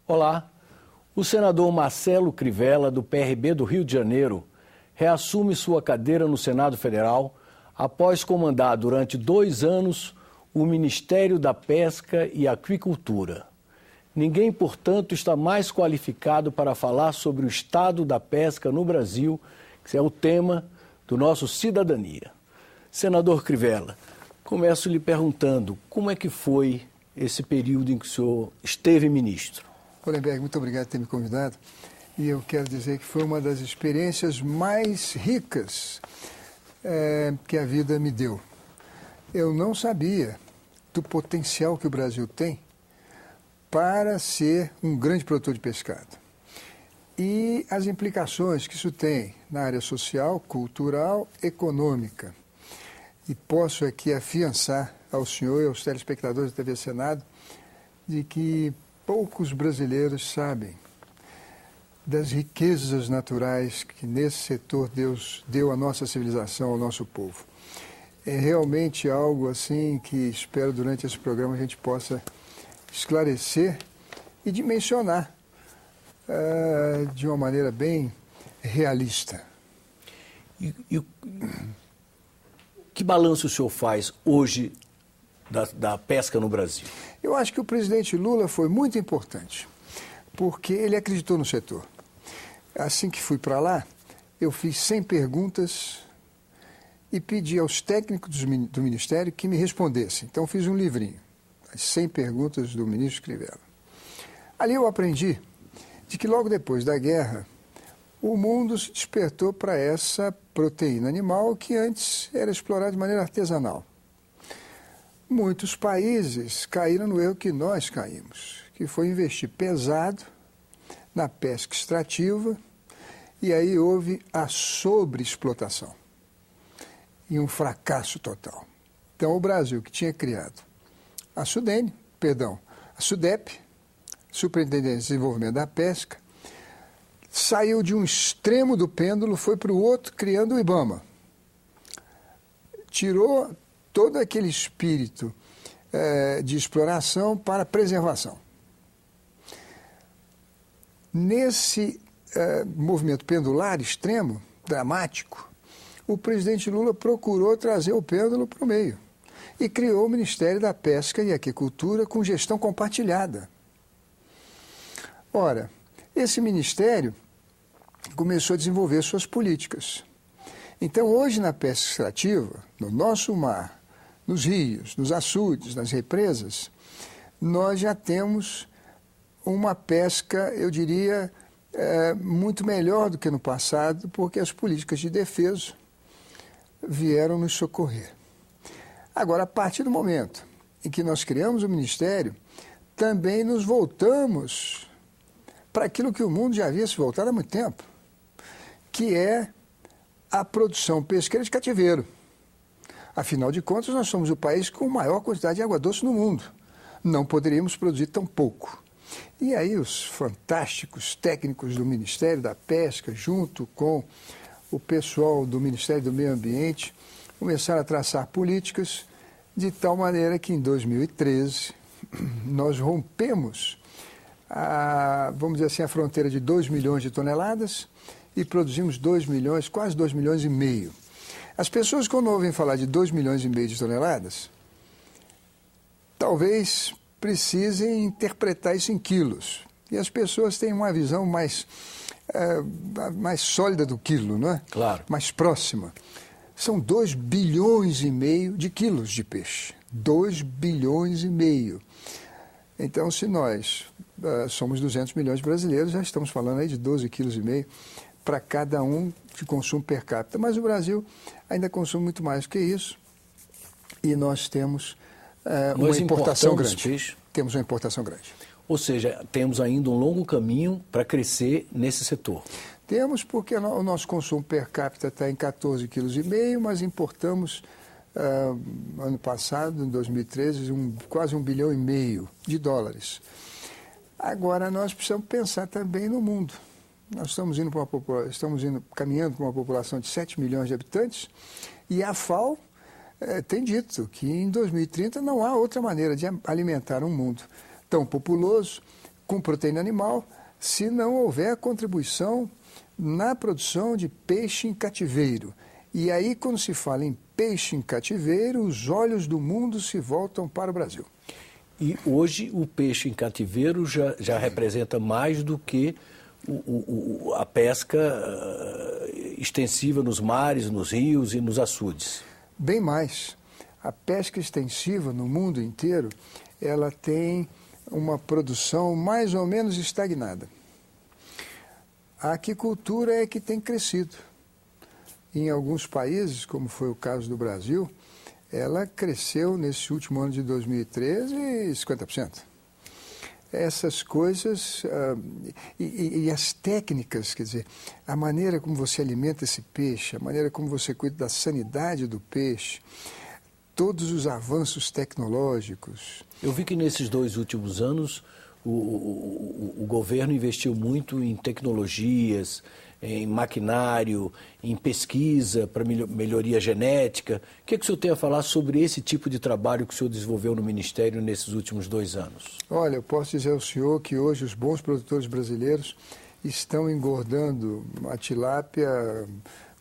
Olá, o senador Marcelo Crivella, do PRB do Rio de Janeiro, reassume sua cadeira no Senado Federal após comandar durante 2 anos o Ministério da Pesca e Aquicultura. Ninguém, portanto, está mais qualificado para falar sobre o estado da pesca no Brasil, que é o tema do nosso Cidadania. Senador Crivella, começo lhe perguntando como é que foi esse período em que o senhor esteve ministro. Hollenberg, muito obrigado por ter me convidado. E eu quero dizer que foi uma das experiências mais ricas que a vida me deu. Eu não sabia do potencial que o Brasil tem para ser um grande produtor de pescado. E as implicações que isso tem na área social, cultural, econômica. E posso aqui afiançar ao senhor e aos telespectadores da TV Senado de que poucos brasileiros sabem das riquezas naturais que nesse setor Deus deu à nossa civilização, ao nosso povo. É realmente algo assim que espero durante esse programa a gente possa esclarecer e dimensionar de uma maneira bem realista. Que balanço o senhor faz hoje da pesca no Brasil? Eu acho que o presidente Lula foi muito importante, porque ele acreditou no setor. Assim que fui para lá, eu fiz 100 perguntas e pedi aos técnicos do Ministério que me respondessem. Então fiz um livrinho, as 100 perguntas do ministro Crivella. Ali eu aprendi de que logo depois da guerra, o mundo se despertou para essa proteína animal que antes era explorada de maneira artesanal. Muitos países caíram no erro que nós caímos, que foi investir pesado na pesca extrativa, e aí houve a sobreexplotação e um fracasso total. Então o Brasil, que tinha criado a SUDEP, Superintendência de Desenvolvimento da Pesca, saiu de um extremo do pêndulo, foi para o outro, criando o IBAMA. Tirou todo aquele espírito de exploração para preservação. Nesse movimento pendular extremo, dramático, o presidente Lula procurou trazer o pêndulo para o meio e criou o Ministério da Pesca e Aquicultura com gestão compartilhada. Ora, esse ministério começou a desenvolver suas políticas. Então, hoje na pesca extrativa, no nosso mar, nos rios, nos açudes, nas represas, nós já temos uma pesca, eu diria, muito melhor do que no passado, porque as políticas de defesa vieram nos socorrer. Agora, a partir do momento em que nós criamos o Ministério, também nos voltamos para aquilo que o mundo já havia se voltado há muito tempo, que é a produção pesqueira de cativeiro. Afinal de contas, nós somos o país com a maior quantidade de água doce no mundo. Não poderíamos produzir tão pouco. E aí os fantásticos técnicos do Ministério da Pesca, junto com o pessoal do Ministério do Meio Ambiente, começaram a traçar políticas de tal maneira que em 2013 nós rompemos vamos dizer assim, a fronteira de 2 milhões de toneladas e produzimos 2 milhões, quase 2 milhões e meio. As pessoas, quando ouvem falar de 2 milhões e meio de toneladas, talvez precisem interpretar isso em quilos. E as pessoas têm uma visão mais sólida do quilo, não é? Claro. Mais próxima. São 2 bilhões e meio de quilos de peixe. 2 bilhões e meio. Então, se nós somos 200 milhões de brasileiros, já estamos falando aí de 12,5 kg para cada um de consumo per capita. Mas o Brasil ainda consome muito mais do que isso e nós temos uma importação grande. Peixe. Temos uma importação grande. Ou seja, temos ainda um longo caminho para crescer nesse setor. Temos, porque o nosso consumo per capita está em 14,5 kg, mas importamos, ano passado, em 2013, quase 1,5 bilhão de dólares. Agora, nós precisamos pensar também no mundo. Nós estamos caminhando para uma população de 7 milhões de habitantes e a FAO tem dito que em 2030 não há outra maneira de alimentar um mundo tão populoso, com proteína animal se não houver contribuição na produção de peixe em cativeiro. E aí, quando se fala em peixe em cativeiro, os olhos do mundo se voltam para o Brasil. E hoje o peixe em cativeiro já representa mais do que a pesca extensiva nos mares, nos rios e nos açudes. Bem mais. A pesca extensiva no mundo inteiro, ela tem uma produção mais ou menos estagnada. A aquicultura é que tem crescido. Em alguns países, como foi o caso do Brasil, ela cresceu nesse último ano de 2013 50%. Essas coisas e as técnicas, quer dizer, a maneira como você alimenta esse peixe, a maneira como você cuida da sanidade do peixe, todos os avanços tecnológicos. Eu vi que nesses 2 últimos anos o governo investiu muito em tecnologias, em maquinário, em pesquisa para melhoria genética. O que o senhor tem a falar sobre esse tipo de trabalho que o senhor desenvolveu no Ministério nesses últimos 2 anos? Olha, eu posso dizer ao senhor que hoje os bons produtores brasileiros estão engordando a tilápia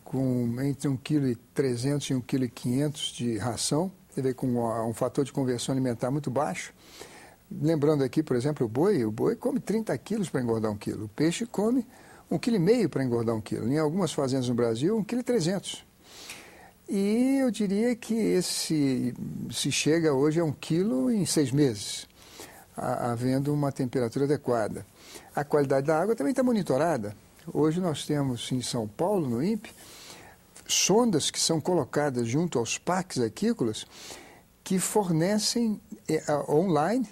com entre 1,3 kg e 1,5 kg de ração, com um fator de conversão alimentar muito baixo. Lembrando aqui, por exemplo, o boi come 30 quilos para engordar 1 quilo. O peixe come 1,5 kg para engordar 1 quilo. Em algumas fazendas no Brasil, 1,3 kg. E eu diria que se chega hoje a 1 quilo em 6 meses, havendo uma temperatura adequada. A qualidade da água também está monitorada. Hoje nós temos em São Paulo, no INPE, sondas que são colocadas junto aos parques aquícolas que fornecem online,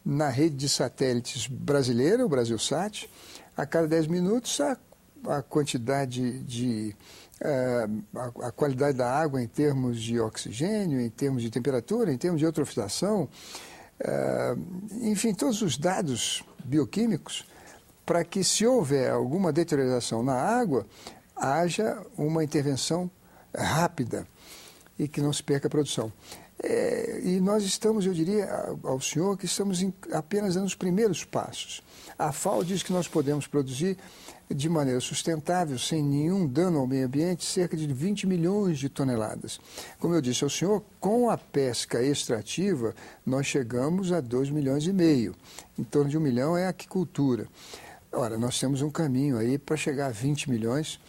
na rede de satélites brasileira, o Brasilsat, a cada 10 minutos a quantidade a qualidade da água em termos de oxigênio, em termos de temperatura, em termos de eutrofização, enfim, todos os dados bioquímicos, para que, se houver alguma deterioração na água, haja uma intervenção rápida e que não se perca a produção. E nós estamos, eu diria ao senhor, que estamos apenas dando os primeiros passos. A FAO diz que nós podemos produzir de maneira sustentável, sem nenhum dano ao meio ambiente, cerca de 20 milhões de toneladas. Como eu disse ao senhor, com a pesca extrativa, nós chegamos a 2,5 milhões. Em torno de 1 milhão é a aquicultura. Ora, nós temos um caminho aí para chegar a 20 milhões,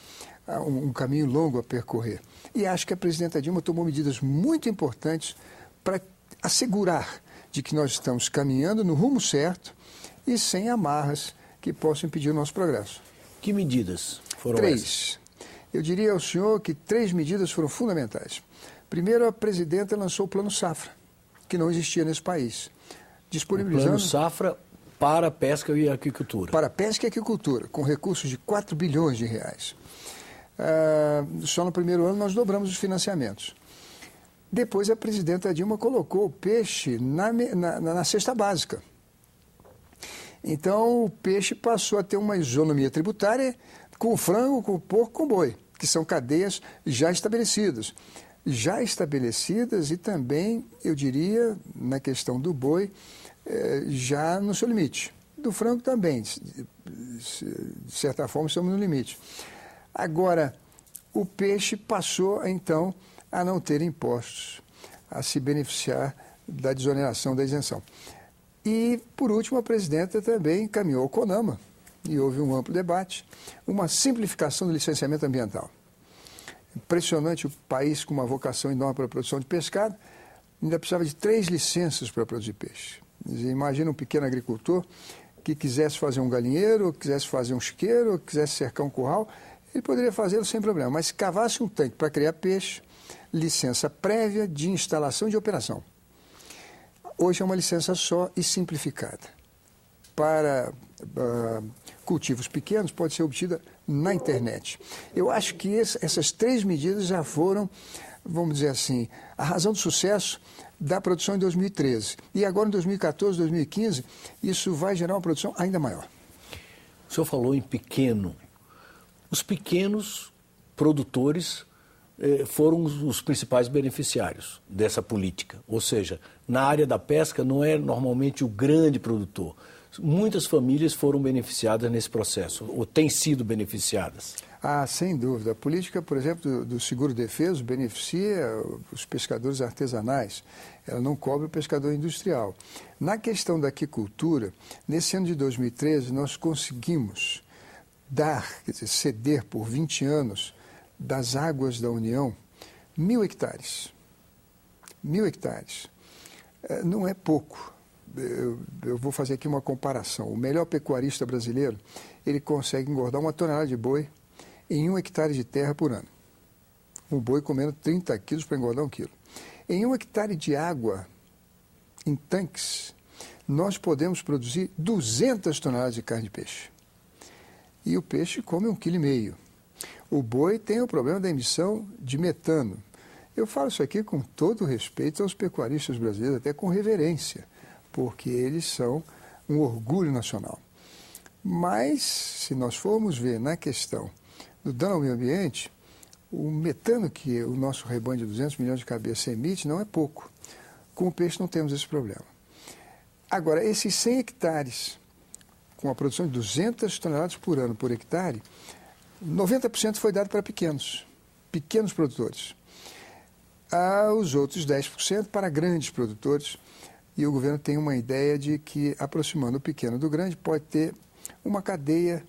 um caminho longo a percorrer. E acho que a presidenta Dilma tomou medidas muito importantes para assegurar de que nós estamos caminhando no rumo certo e sem amarras que possam impedir o nosso progresso. Que medidas foram 3. essas? Eu diria ao senhor que 3 medidas foram fundamentais. Primeiro, a presidenta lançou o Plano Safra, que não existia nesse país, disponibilizando... O Plano Safra para a pesca e a aquicultura. Para a pesca e aquicultura, com recursos de 4 bilhões de reais. Só no primeiro ano nós dobramos os financiamentos. Depois a presidenta Dilma colocou o peixe na cesta básica. Então o peixe passou a ter uma isonomia tributária com o frango, com o porco, com o boi, que são cadeias já estabelecidas. E também, eu diria, na questão do boi, já no seu limite. Do frango também, de certa forma, estamos no limite. Agora, o peixe passou, então, a não ter impostos, a se beneficiar da desoneração da isenção. E, por último, a presidenta também encaminhou ao CONAMA, e houve um amplo debate, uma simplificação do licenciamento ambiental. Impressionante, o país com uma vocação enorme para a produção de pescado, ainda precisava de 3 licenças para produzir peixe. Imagina um pequeno agricultor que quisesse fazer um galinheiro, ou quisesse fazer um chiqueiro, ou quisesse cercar um curral, ele poderia fazê-lo sem problema, mas se cavasse um tanque para criar peixe, licença prévia de instalação e de operação. Hoje é uma licença só e simplificada. Para cultivos pequenos pode ser obtida na internet. Eu acho que essas 3 medidas já foram, vamos dizer assim, a razão do sucesso da produção em 2013. E agora em 2014, 2015, isso vai gerar uma produção ainda maior. O senhor falou em pequeno. Os pequenos produtores foram os principais beneficiários dessa política. Ou seja, na área da pesca não é normalmente o grande produtor, muitas famílias foram beneficiadas nesse processo, ou têm sido beneficiadas. Ah, sem dúvida. A política, por exemplo, do seguro-defeso beneficia os pescadores artesanais. Ela não cobre o pescador industrial. Na questão da aquicultura, nesse ano de 2013, nós conseguimos dar, quer dizer, ceder por 20 anos das águas da União 1.000 hectares. 1.000 hectares. Não é pouco. Eu vou fazer aqui uma comparação. O melhor pecuarista brasileiro, ele consegue engordar 1 tonelada de boi em 1 hectare de terra por ano. Um boi comendo 30 quilos para engordar 1 quilo. Em 1 hectare de água, em tanques, nós podemos produzir 200 toneladas de carne de peixe. E o peixe come 1,5 kg. O boi tem o problema da emissão de metano. Eu falo isso aqui com todo respeito aos pecuaristas brasileiros, até com reverência, porque eles são um orgulho nacional. Mas, se nós formos ver na questão do dano ao meio ambiente, o metano que o nosso rebanho de 200 milhões de cabeças emite não é pouco. Com o peixe não temos esse problema. Agora, esses 100 hectares, com a produção de 200 toneladas por ano por hectare, 90% foi dado para pequenos produtores. Os outros 10% para grandes produtores. E o governo tem uma ideia de que, aproximando o pequeno do grande, pode ter uma cadeia,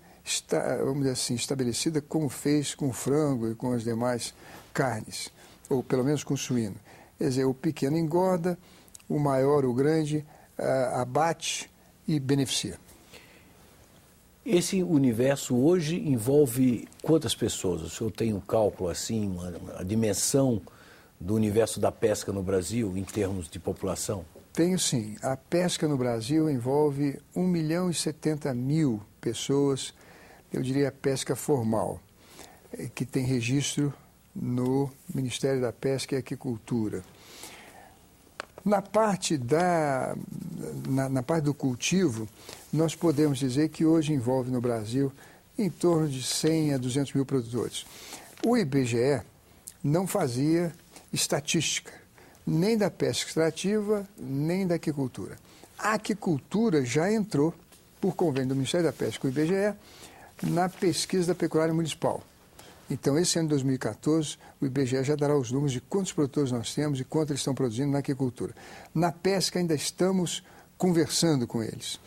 vamos dizer assim, estabelecida como fez com o frango e com as demais carnes, ou pelo menos com o suíno. Quer dizer, o pequeno engorda, o maior, o grande, abate e beneficia. Esse universo hoje envolve quantas pessoas? O senhor tem um cálculo assim, a dimensão do universo da pesca no Brasil em termos de população? Tenho sim. A pesca no Brasil envolve 1.070.000 pessoas, eu diria a pesca formal, que tem registro no Ministério da Pesca e Aquicultura. Na parte do cultivo, nós podemos dizer que hoje envolve no Brasil em torno de 100 a 200 mil produtores. O IBGE não fazia estatística, nem da pesca extrativa, nem da aquicultura. A aquicultura já entrou, por convênio do Ministério da Pesca com o IBGE, na pesquisa da pecuária municipal. Então, esse ano de 2014, o IBGE já dará os números de quantos produtores nós temos e quanto eles estão produzindo na aquicultura. Na pesca, ainda estamos conversando com eles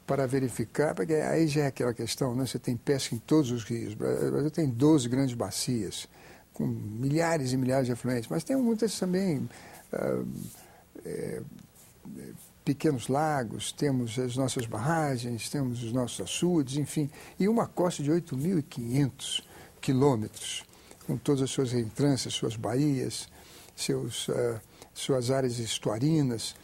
para verificar, porque aí já é aquela questão, né? Você tem pesca em todos os rios. O Brasil tem 12 grandes bacias, com milhares e milhares de afluentes, mas tem muitas também pequenos lagos, temos as nossas barragens, temos os nossos açudes, enfim, e uma costa de 8.500 quilômetros, com todas as suas reentrâncias, suas baías, suas áreas estuarinas,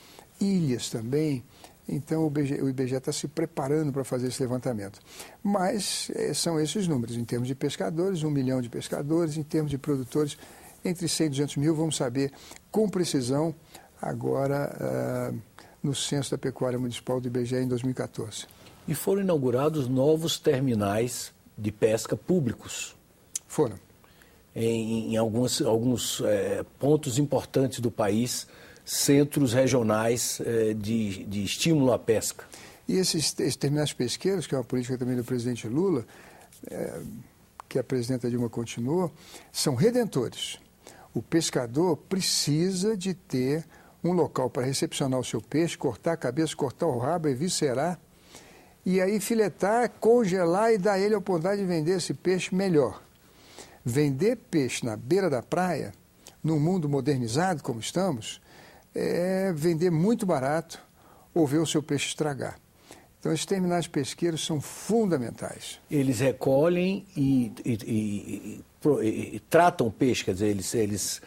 ilhas também. Então, o IBGE está se preparando para fazer esse levantamento. Mas são esses números, em termos de pescadores, 1 milhão de pescadores, em termos de produtores, entre 100 e 200 mil, vamos saber com precisão agora no Censo da Pecuária Municipal do IBGE em 2014. E foram inaugurados novos terminais de pesca públicos. Foram. Em alguns pontos importantes do país, centros regionais de estímulo à pesca. E esses terminais pesqueiros, que é uma política também do presidente Lula, que a presidenta Dilma continuou, são redentores. O pescador precisa de ter um local para recepcionar o seu peixe, cortar a cabeça, cortar o rabo, eviscerar, e aí filetar, congelar e dar a ele a oportunidade de vender esse peixe melhor. Vender peixe na beira da praia, num mundo modernizado como estamos, é vender muito barato ou ver o seu peixe estragar. Então, esses terminais pesqueiros são fundamentais. Eles recolhem e tratam peixe, quer dizer, eles...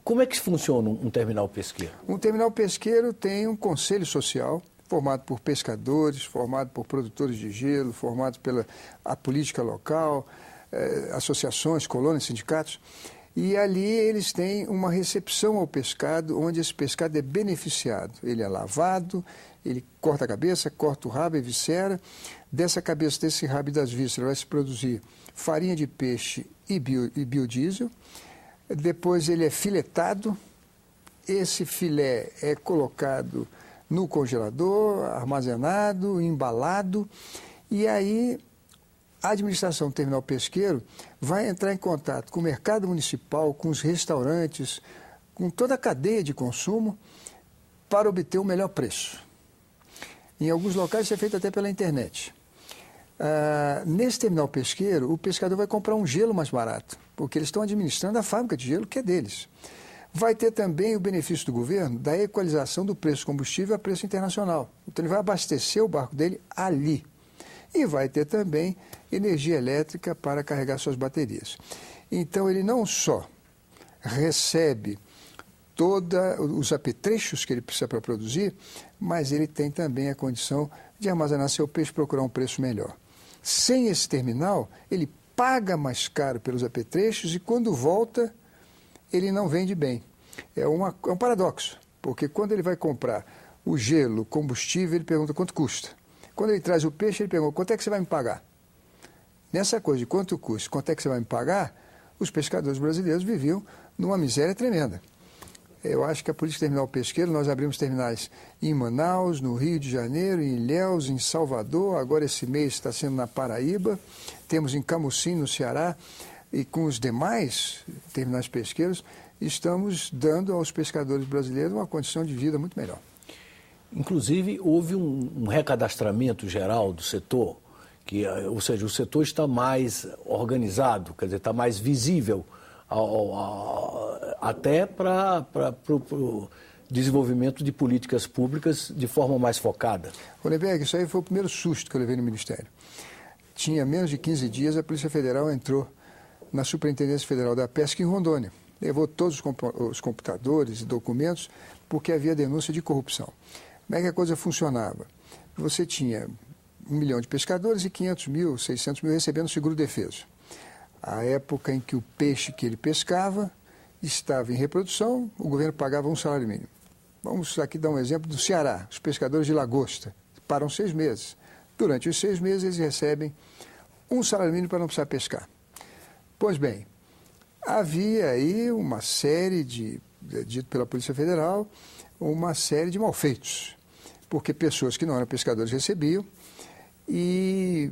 Como é que funciona um terminal pesqueiro? Um terminal pesqueiro tem um conselho social, formado por pescadores, formado por produtores de gelo, formado pela política local, associações, colônias, sindicatos. E ali eles têm uma recepção ao pescado, onde esse pescado é beneficiado. Ele é lavado, ele corta a cabeça, corta o rabo, eviscera. Dessa cabeça, desse rabo e das vísceras vai se produzir farinha de peixe e biodiesel. Depois ele é filetado. Esse filé é colocado no congelador, armazenado, embalado, e aí a administração do terminal pesqueiro vai entrar em contato com o mercado municipal, com os restaurantes, com toda a cadeia de consumo, para obter o melhor preço. Em alguns locais isso é feito até pela internet. Nesse terminal pesqueiro, o pescador vai comprar um gelo mais barato, porque eles estão administrando a fábrica de gelo que é deles. Vai ter também o benefício do governo da equalização do preço do combustível a preço internacional. Então ele vai abastecer o barco dele ali. E vai ter também energia elétrica para carregar suas baterias. Então ele não só recebe todos os apetrechos que ele precisa para produzir, mas ele tem também a condição de armazenar seu peixe e procurar um preço melhor. Sem esse terminal, ele paga mais caro pelos apetrechos e quando volta, ele não vende bem. É um paradoxo, porque quando ele vai comprar o gelo, o combustível, ele pergunta quanto custa. Quando ele traz o peixe, ele pergunta quanto é que você vai me pagar. Nessa coisa de quanto custa, quanto é que você vai me pagar, os pescadores brasileiros viviam numa miséria tremenda. Eu acho que a política terminal pesqueiro, nós abrimos terminais em Manaus, no Rio de Janeiro, em Ilhéus, em Salvador, agora esse mês está sendo na Paraíba, temos em Camusim, no Ceará, e com os demais terminais pesqueiros, estamos dando aos pescadores brasileiros uma condição de vida muito melhor. Inclusive, houve um recadastramento geral do setor, ou seja, o setor está mais organizado, quer dizer, está mais visível até para o desenvolvimento de políticas públicas de forma mais focada. Rolenberg, isso aí foi o primeiro susto que eu levei no Ministério. Tinha menos de 15 dias, a Polícia Federal entrou na Superintendência Federal da Pesca em Rondônia. Levou todos os computadores e documentos porque havia denúncia de corrupção. Como é que a coisa funcionava? Você tinha 1 milhão de pescadores e 500 mil, 600 mil recebendo seguro-defeso. A época em que o peixe que ele pescava estava em reprodução, o governo pagava um salário mínimo. Vamos aqui dar um exemplo do Ceará. Os pescadores de lagosta param 6 meses. Durante os 6 meses eles recebem um salário mínimo para não precisar pescar. Pois bem, havia aí uma série dito pela Polícia Federal, uma série de malfeitos, porque pessoas que não eram pescadores recebiam e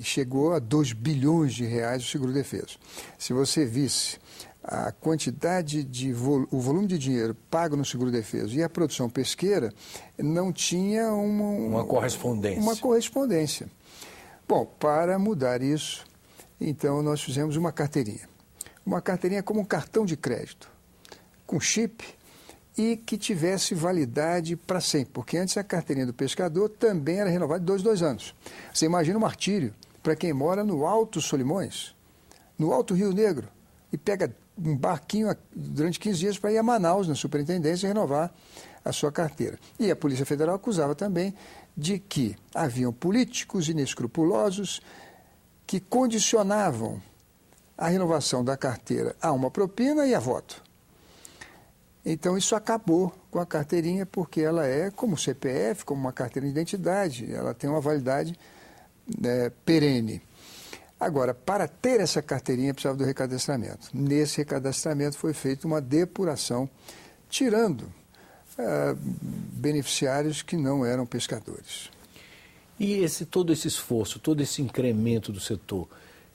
chegou a 2 bilhões de reais o seguro-defeso. Se você visse a quantidade o volume de dinheiro pago no seguro-defeso e a produção pesqueira, não tinha uma correspondência. Bom, para mudar isso, então nós fizemos uma carteirinha. Uma carteirinha como um cartão de crédito, com chip e que tivesse validade para sempre, porque antes a carteirinha do pescador também era renovada de 2 em 2 anos. Você imagina o martírio para quem mora no Alto Solimões, no Alto Rio Negro, e pega um barquinho durante 15 dias para ir a Manaus, na superintendência, e renovar a sua carteira. E a Polícia Federal acusava também de que haviam políticos inescrupulosos que condicionavam a renovação da carteira a uma propina e a voto. Então, isso acabou com a carteirinha, porque ela é como CPF, como uma carteira de identidade, ela tem uma validade perene. Agora, para ter essa carteirinha, precisava do recadastramento. Nesse recadastramento foi feita uma depuração, tirando beneficiários que não eram pescadores. E todo esse esforço, todo esse incremento do setor,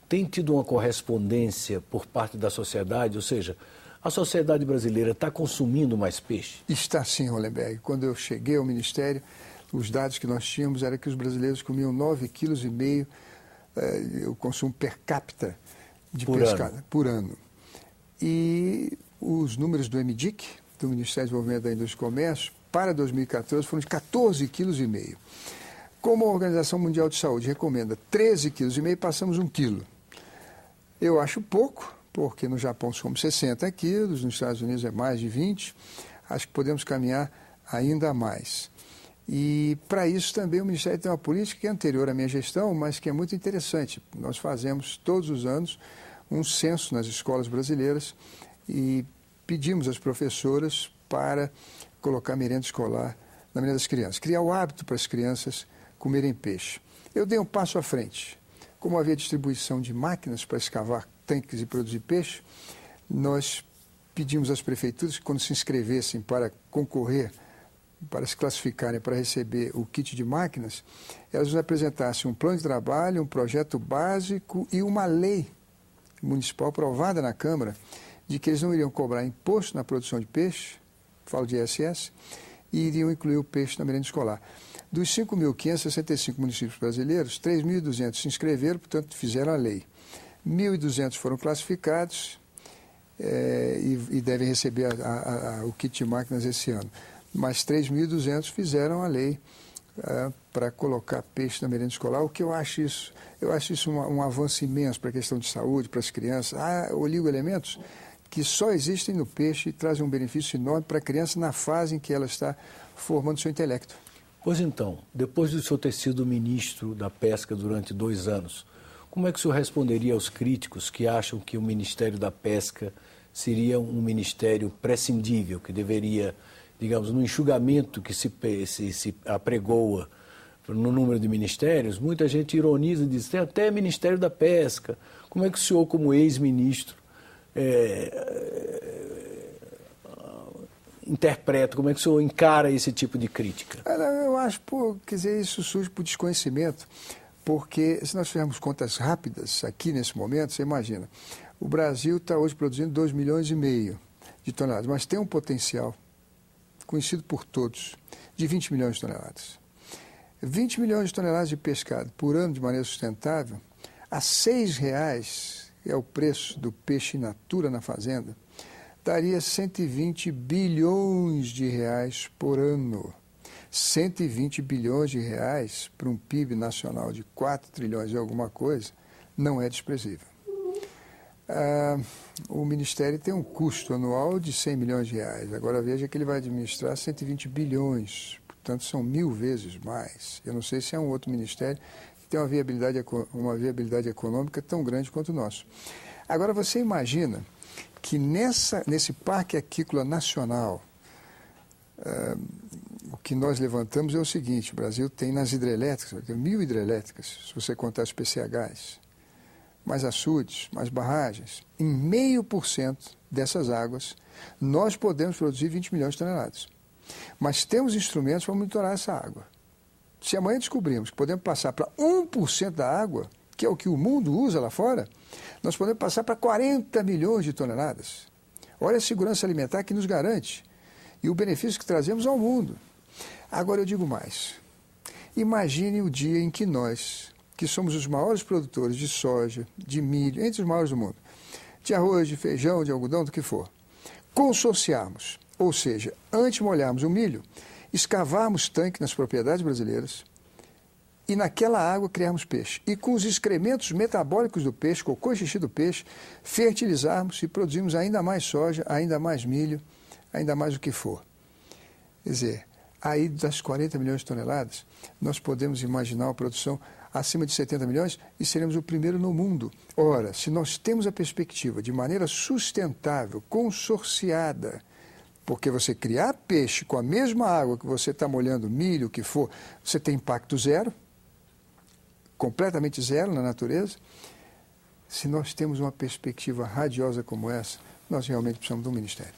tem tido uma correspondência por parte da sociedade? Ou seja, a sociedade brasileira está consumindo mais peixe? Está sim, Rolenberg. Quando eu cheguei ao Ministério, os dados que nós tínhamos eram que os brasileiros comiam 9,5 kg o consumo per capita de pescada por ano. E os números do MDIC, do Ministério do Desenvolvimento da Indústria e Comércio, para 2014 foram de 14,5 kg. Como a Organização Mundial de Saúde recomenda 13,5 kg, passamos 1 quilo. Eu acho pouco, porque no Japão somos 60 quilos, nos Estados Unidos é mais de 20, acho que podemos caminhar ainda mais. E para isso também o Ministério tem uma política que é anterior à minha gestão, mas que é muito interessante. Nós fazemos todos os anos um censo nas escolas brasileiras e pedimos às professoras para colocar merenda escolar na merenda das crianças, criar o hábito para as crianças comerem peixe. Eu dei um passo à frente. Como havia distribuição de máquinas para escavar tanques e produzir peixe, nós pedimos às prefeituras que quando se inscrevessem para concorrer para se classificarem para receber o kit de máquinas, elas nos apresentassem um plano de trabalho, um projeto básico e uma lei municipal aprovada na Câmara de que eles não iriam cobrar imposto na produção de peixe, falo de ISS, e iriam incluir o peixe na merenda escolar. Dos 5.565 municípios brasileiros, 3.200 se inscreveram, portanto, fizeram a lei. 1.200 foram classificados e devem receber o kit de máquinas esse ano. Mas 3.200 fizeram a lei para colocar peixe na merenda escolar, o que eu acho isso um avanço imenso para a questão de saúde, para as crianças. Há oligoelementos que só existem no peixe e trazem um benefício enorme para a criança na fase em que ela está formando seu intelecto. Pois então, depois do senhor ter sido ministro da Pesca durante 2 anos, como é que o senhor responderia aos críticos que acham que o Ministério da Pesca seria um ministério prescindível, que deveria, digamos, no enxugamento que se apregoa no número de ministérios, muita gente ironiza e diz, tem até Ministério da Pesca. Como é que o senhor, como ex-ministro, interpreta, como é que o senhor encara esse tipo de crítica? Eu acho, quer dizer, isso surge por desconhecimento, porque se nós fizermos contas rápidas aqui nesse momento, você imagina, o Brasil está hoje produzindo 2,5 milhões de toneladas, mas tem um potencial conhecido por todos, de 20 milhões de toneladas. 20 milhões de toneladas de pescado por ano de maneira sustentável, a R$ 6,00 é o preço do peixe in natura na fazenda, daria 120 bilhões de reais por ano. 120 bilhões de reais para um PIB nacional de 4 trilhões e alguma coisa não é desprezível. O Ministério tem um custo anual de 100 milhões de reais. Agora veja que ele vai administrar 120 bilhões, portanto são 1000 vezes mais. Eu não sei se é um outro ministério que tem uma viabilidade econômica tão grande quanto o nosso. Agora você imagina que nesse Parque Aquícola Nacional, o que nós levantamos é o seguinte: o Brasil tem nas hidrelétricas, tem 1000 hidrelétricas, se você contar os PCHs, mais açudes, mais barragens, em 0,5% dessas águas, nós podemos produzir 20 milhões de toneladas. Mas temos instrumentos para monitorar essa água. Se amanhã descobrirmos que podemos passar para 1% da água, que é o que o mundo usa lá fora, nós podemos passar para 40 milhões de toneladas. Olha a segurança alimentar que nos garante e o benefício que trazemos ao mundo. Agora eu digo mais. Imagine o dia em que nós, que somos os maiores produtores de soja, de milho, entre os maiores do mundo, de arroz, de feijão, de algodão, do que for, consorciarmos, ou seja, antes molharmos o milho, escavarmos tanque nas propriedades brasileiras e naquela água criarmos peixe. E com os excrementos metabólicos do peixe, cocô e xixi do peixe, fertilizarmos e produzirmos ainda mais soja, ainda mais milho, ainda mais o que for. Quer dizer, aí das 40 milhões de toneladas, nós podemos imaginar a produção acima de 70 milhões e seremos o primeiro no mundo. Ora, se nós temos a perspectiva de maneira sustentável, consorciada, porque você criar peixe com a mesma água que você está molhando milho, o que for, você tem impacto zero, completamente zero na natureza. Se nós temos uma perspectiva radiosa como essa, nós realmente precisamos de um ministério.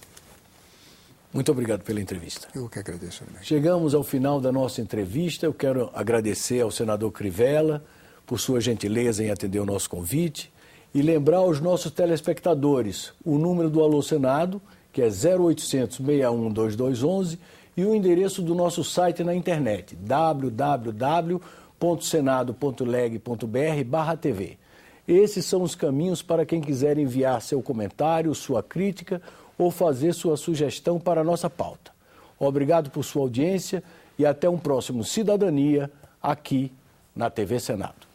Muito obrigado pela entrevista. Eu que agradeço. Chegamos ao final da nossa entrevista. Eu quero agradecer ao senador Crivella por sua gentileza em atender o nosso convite e lembrar aos nossos telespectadores o número do Alô Senado, que é 0800 61 2211, e o endereço do nosso site na internet, www.senado.leg.br/TV. Esses são os caminhos para quem quiser enviar seu comentário, sua crítica ou fazer sua sugestão para a nossa pauta. Obrigado por sua audiência e até um próximo Cidadania aqui na TV Senado.